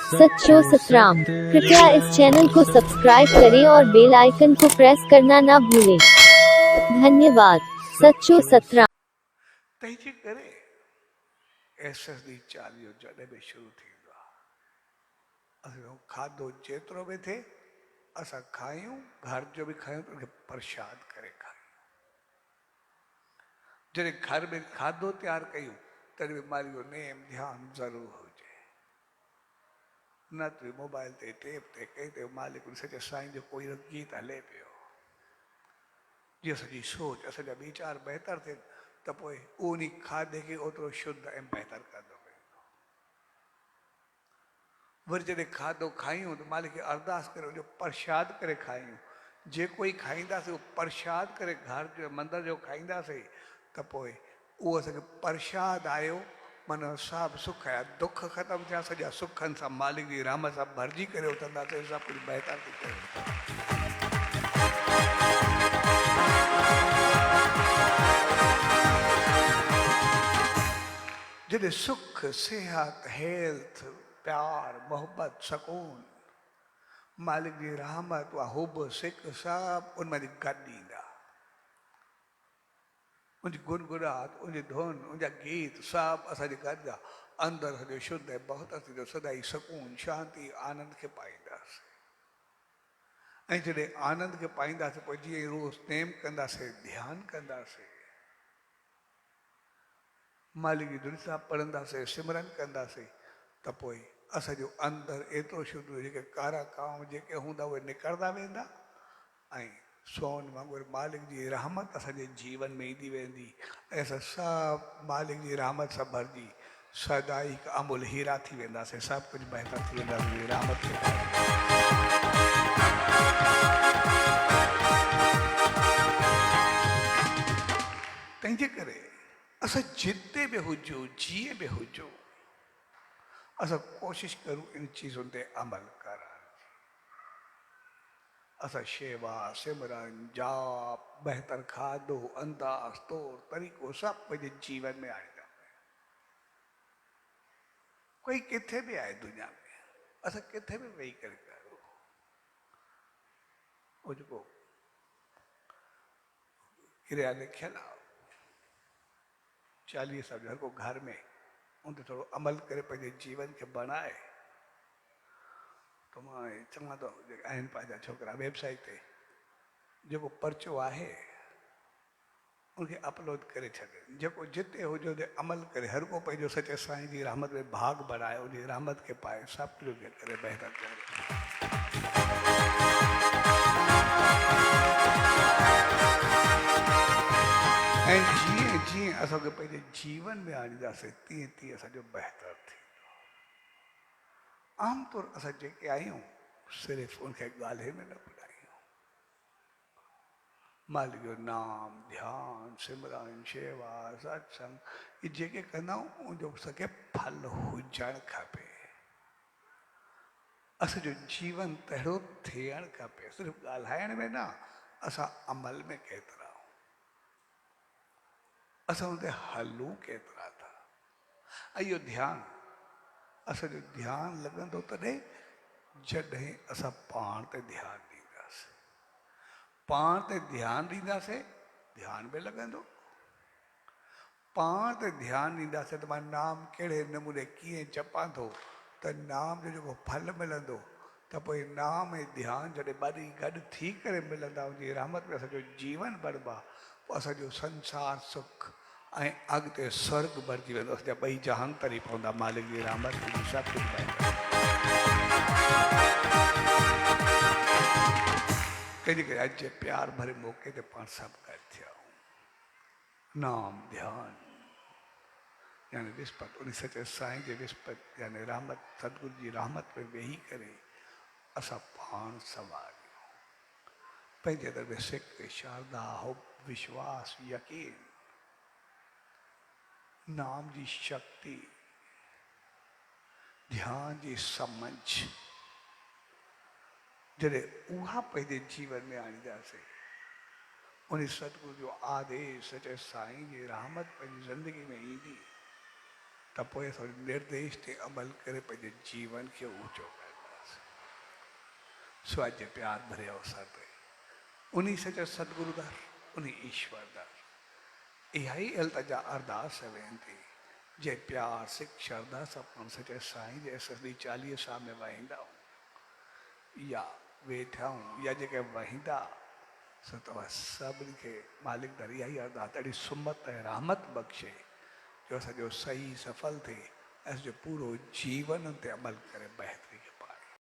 सच्चो सतराम। कृपया इस चैनल को सब्सक्राइब करें और बेल आइकन को प्रेस करना ना भूलें। धन्यवाद। सच्चो सतराम। तंहिंजे करे एसएसडी चालीहो जॾहिं बि शुरू थींदो आहे असां खाधो जेतिरो बि थिए असां खायूं, घर जो बि खायूं त उनखे प्रसाद करे खायूं। जॾहिं घर में खाधो तयारु कयूं तॾहिं बि मालिक जो नेम ध्यानु ज़रूरु हुजे। न त मोबाइल ते टेप ते कंहिं ते मालिक सॼे साईं जो कोई गीत हले पियो, जीअं सॼी सोच असांजा वीचार बहितर थियनि त पोइ उन खाधे खे ओतिरो शुद्ध ऐं बहितर कंदो वेंदो। वरी जॾहिं खाधो खायूं त मालिक खे अरदास करे उनजो प्रसाद करे खायूं। जेको ई खाईंदासीं उहो प्रसाद करे घर जो मंदर जो खाईंदासीं त पोइ उहो असांखे प्रसाद आयो, माना सभु सुख आया, दुख ख़तमु थिया, सॼा सुखनि सां मालिक जी रहमत सां भरिजी करे उथंदासीं, सभु कुझु बहितर थी करे। जॾहिं सुख, सेहत, हेल्थ, प्यार, मोहब्बत, सकून, मालिक जी रहमत, उहा हुब सिक सभु उन में गॾु ईंदा। उनजी गुनगुनाहट, उनजी धुन, उनजा गीत सभु असांजे गॾु आहे। अंदरि सॼो शुद्ध ऐं बहितर थींदो, सदाई सकून, शांति, आनंद खे पाईंदासीं। ऐं जॾहिं आनंद खे पाईंदासीं पोइ जीअं रोज़ नेम कंदासीं, ध्यानु कंदासीं, मालिक जी दुनिया पढ़ंदासीं, सिमरन कंदासीं त पोइ असांजो अंदरि एतिरो शुद्ध जेके कारा काम जेके हूंदा उहे निकिरंदा वेंदा ऐं सोन वांगुरु मालिक जी रहमत असांजे जीवन में ईंदी वेंदी ऐं असां सभु मालिक जी रहमत सां भरिजी सदाई हिकु अमूल हीरा थी वेंदासीं, सभु कुझु बहितर थी वेंदासीं रहमत खे। तंहिंजे करे असां जिते बि हुजूं, जीअं बि हुजूं, असां कोशिशि करूं इन चीज़ुनि ते अमल करण। असां शेवा, सिमरन, जाप, बहितर खाधो, अंदाज़, तौर तरीक़ो सभु पंहिंजे जीवन में आणींदा। कोई किथे बि आहे दुनिया में, असां किथे बि वेही करे करूं। उहो जेको क्रिया लिखियल आहे 40 साल हर को घर में उन ते थोरो अमल करे पंहिंजे जीवन खे बणाए त मां चवां थो जेके आहिनि पंहिंजा छोकिरा वेबसाइट ते जेको पर्चो आहे उनखे अपलोड करे छॾे, जेको जिते हुजे उते अमल करे, हर को पंहिंजो सचे साईं जी रहमत में भाग बढ़ाए, उनजी रहमत खे पाए, सभु कुझु करे बहितर करे। ऐं जीअं जीअं असांखे पंहिंजे जीवन में आणींदासीं तीअं तीअं असांजो बहितर थींदो। आमतौर असां जेके आहियूं सिर्फ़ु उनखे ॻाल्हि में न ॿुधायूं। मालिक जो नाम, ध्यानु, सिमरन, शेवा, सत्संग इहे जेके कंदा आहियूं उनजो असांखे फल हुजणु खपे। असांजो जीवन तहिड़ो थियणु खपे, सिर्फ़ु ॻाल्हाइण में न, असां अमल में केतिरा, असां उन ते हलूं केतिरा था। ऐं इहो ध्यानु असांजो ध्यानु लॻंदो तॾहिं जॾहिं असां पाण ते ध्यानु ॾींदासीं। पाण ते ध्यानु ॾींदासीं, ध्यानु बि लॻंदो। पाण ते ध्यानु ॾींदासीं त मां नाम कहिड़े नमूने कीअं जपां थो त नाम जो जेको फल मिलंदो त पोइ नाम ऐं ध्यानु जॾहिं ॿई गॾु थी करे मिलंदा, उनजी रहमत में असांजो जीवन बढ़िबो आहे, पोइ असांजो संसार सुख ऐं अॻिते स्वर्ग भरिजी वेंदो, असांजा ॿई जहान तरी पवंदा मालिक जी रहमत में सभु कुझु कंहिंजे करे अॼु जे प्यार भरे मौक़े ते पाण सभु गॾु थिया आहियूं। नाम ध्यानु यानी विस्पति, उन सचे साईं जे विस्पति यानी रहमत, सतगुरु जी रहमत में वेही करे असां पाण संभालियूं। पंहिंजे अंदरि में सिक, शारदा, हुब, विश्वास, यकीन, नाम जी शक्ति, ध्यान जी समझ, जॾहिं उहा पंहिंजे जीवन में आणींदासीं, उन सतगुरु जो आदेश सचे साईं जी रहमत पंहिंजी ज़िंदगी में ईंदी त त पोइ असां निर्देश ते अमल करे पंहिंजे जीवन खे ऊचो कंदासीं। सो अॼु प्यार भरे अवसर ते उन्हीं सॼो सतगुरु दर उन्हीं ईश्वर दर इहा ई अल्तजा अरदास वेंदी जे प्यार सिख श्रद्धा सपन सचे साईं जे सदी 40 साल में वहींदा या वेठा हूं या जेके वहींदा सो तव्हां सभिनी खे मालिक दर इहा ई अरदास ॾाढी सुमत ऐं रहमत बख़्शे जो असांजो सही सफल थिए ऐं जो पूरो जीवन ते अमल करे बहितरी